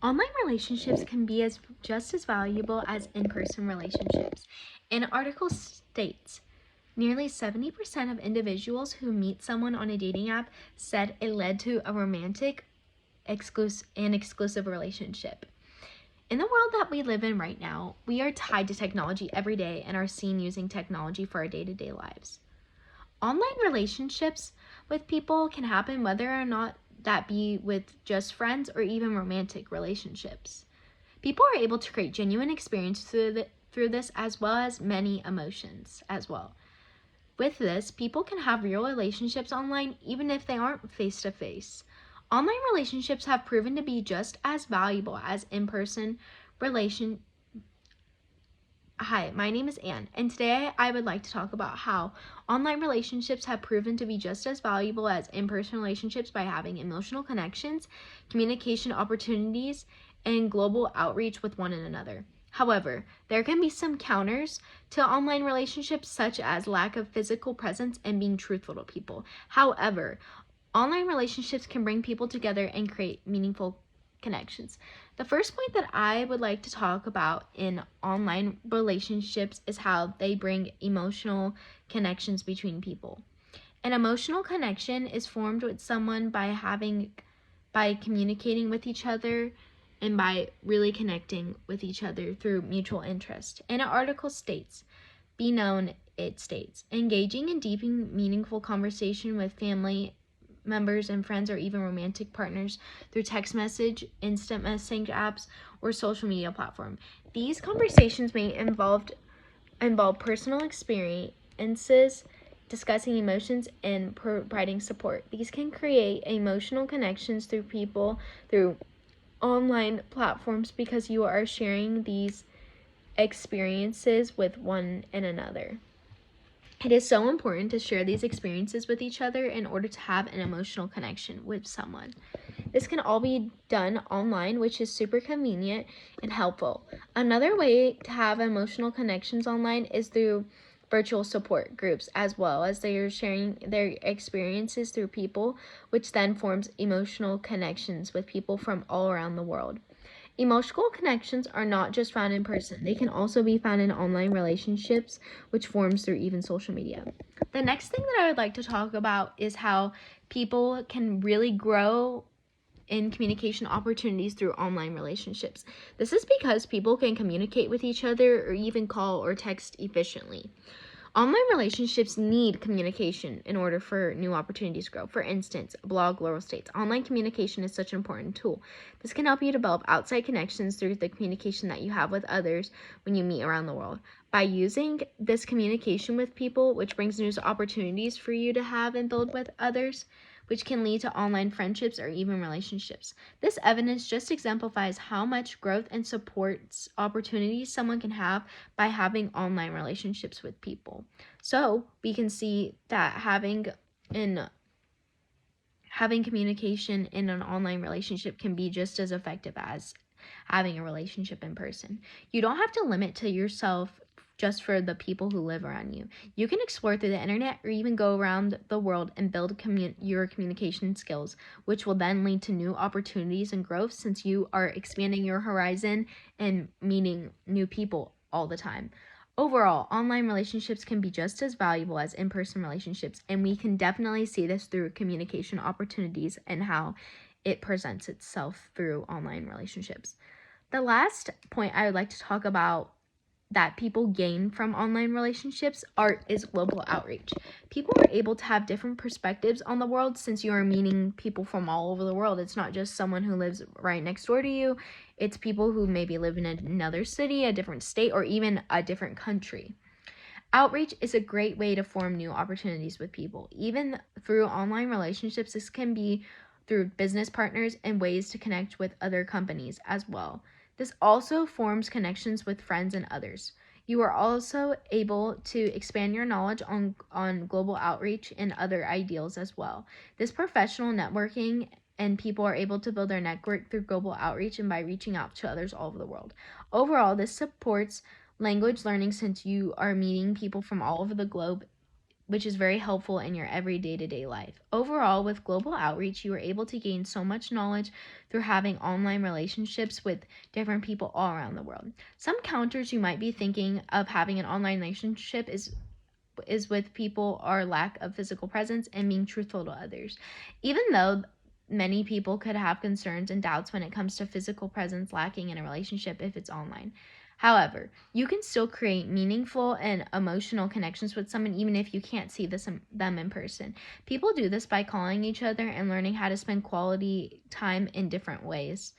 Online relationships can be just as valuable as in-person relationships. An article states, nearly 70% of individuals who meet someone on a dating app said it led to a romantic exclusive relationship. In the world that we live in right now, we are tied to technology every day and are seen using technology for our day-to-day lives. Online relationships with people can happen whether or not that be with just friends or even romantic relationships. People are able to create genuine experience through this as well as many emotions as well. With this, people can have real relationships online even if they aren't face to face. Online relationships have proven to be just as valuable as in-person relation. Hi, my name is Anne, and today I would like to talk about how online relationships have proven to be just as valuable as in-person relationships by having emotional connections, communication opportunities, and global outreach with one another. However, there can be some counters to online relationships, such as lack of physical presence and being truthful to people. However, online relationships can bring people together and create meaningful connections. The first point that I would like to talk about in online relationships is how they bring emotional connections between people. An emotional connection is formed with someone by communicating with each other and by really connecting with each other through mutual interest. And an article states, be known, it states, engaging in deep and meaningful conversation with family members and friends or even romantic partners through text message, instant messaging apps, or social media platform. These conversations may involve personal experiences, discussing emotions, and providing support. These can create emotional connections through people through online platforms because you are sharing these experiences with one and another. It is so important to share these experiences with each other in order to have an emotional connection with someone. This can all be done online, which is super convenient and helpful. Another way to have emotional connections online is through virtual support groups, as well as they are sharing their experiences through people, which then forms emotional connections with people from all around the world. Emotional connections are not just found in person. They can also be found in online relationships, which forms through even social media. The next thing that I would like to talk about is how people can really grow in communication opportunities through online relationships. This is because people can communicate with each other or even call or text efficiently. Online relationships need communication in order for new opportunities to grow. For instance, blog Laurel states, online communication is such an important tool. This can help you develop outside connections through the communication that you have with others when you meet around the world. By using this communication with people, which brings new opportunities for you to have and build with others, which can lead to online friendships or even relationships. This evidence just exemplifies how much growth and supports opportunities someone can have by having online relationships with people. So we can see that having communication in an online relationship can be just as effective as having a relationship in person. You don't have to limit to yourself just for the people who live around you. You can explore through the internet or even go around the world and build your communication skills, which will then lead to new opportunities and growth since you are expanding your horizon and meeting new people all the time. Overall, online relationships can be just as valuable as in-person relationships, and we can definitely see this through communication opportunities and how it presents itself through online relationships. The last point I would like to talk about that people gain from online relationships is global outreach. People are able to have different perspectives on the world since you are meeting people from all over the world. It's not just someone who lives right next door to you. It's people who maybe live in another city, a different state, or even a different country. Outreach is a great way to form new opportunities with people. Even through online relationships, this can be through business partners and ways to connect with other companies as well. This also forms connections with friends and others. You are also able to expand your knowledge on global outreach and other ideals as well. This professional networking and people are able to build their network through global outreach and by reaching out to others all over the world. Overall, this supports language learning since you are meeting people from all over the globe which is very helpful in your every day-to-day life. Overall, with global outreach, you are able to gain so much knowledge through having online relationships with different people all around the world. Some counters you might be thinking of having an online relationship is with people are lack of physical presence and being truthful to others. Even though many people could have concerns and doubts when it comes to physical presence lacking in a relationship if it's online. However, you can still create meaningful and emotional connections with someone even if you can't see them in person. People do this by calling each other and learning how to spend quality time in different ways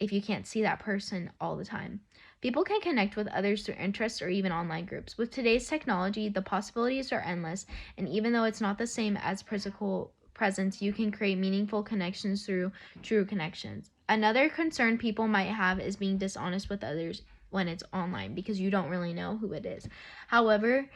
if you can't see that person all the time. People can connect with others through interests or even online groups. With today's technology, the possibilities are endless, and even though it's not the same as physical presence, you can create meaningful connections through true connections. Another concern people might have is being dishonest with others when it's online because you don't really know who it is. However,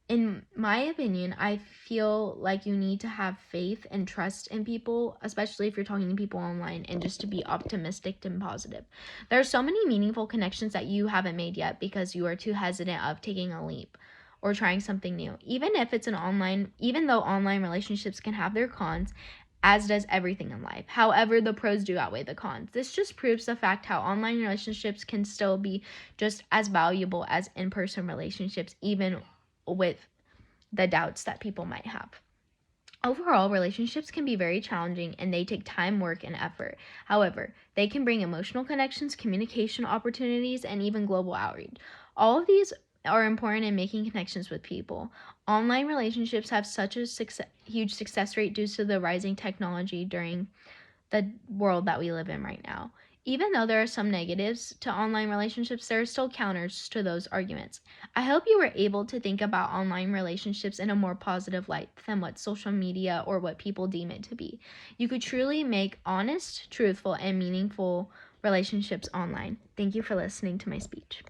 in my opinion, I feel like you need to have faith and trust in people, especially if you're talking to people online, and just to be optimistic and positive. There are so many meaningful connections that you haven't made yet because you are too hesitant of taking a leap or trying something new. Even though online relationships can have their cons, as does everything in life. However, the pros do outweigh the cons. This just proves the fact how online relationships can still be just as valuable as in-person relationships, even with the doubts that people might have. Overall, relationships can be very challenging and they take time, work, and effort. However, they can bring emotional connections, communication opportunities, and even global outreach. All of these are important in making connections with people. Online relationships have such a huge success rate due to the rising technology during the world that we live in right now. Even though there are some negatives to online relationships, there are still counters to those arguments. I hope you were able to think about online relationships in a more positive light than what social media or what people deem it to be. You could truly make honest, truthful, and meaningful relationships online. Thank you for listening to my speech.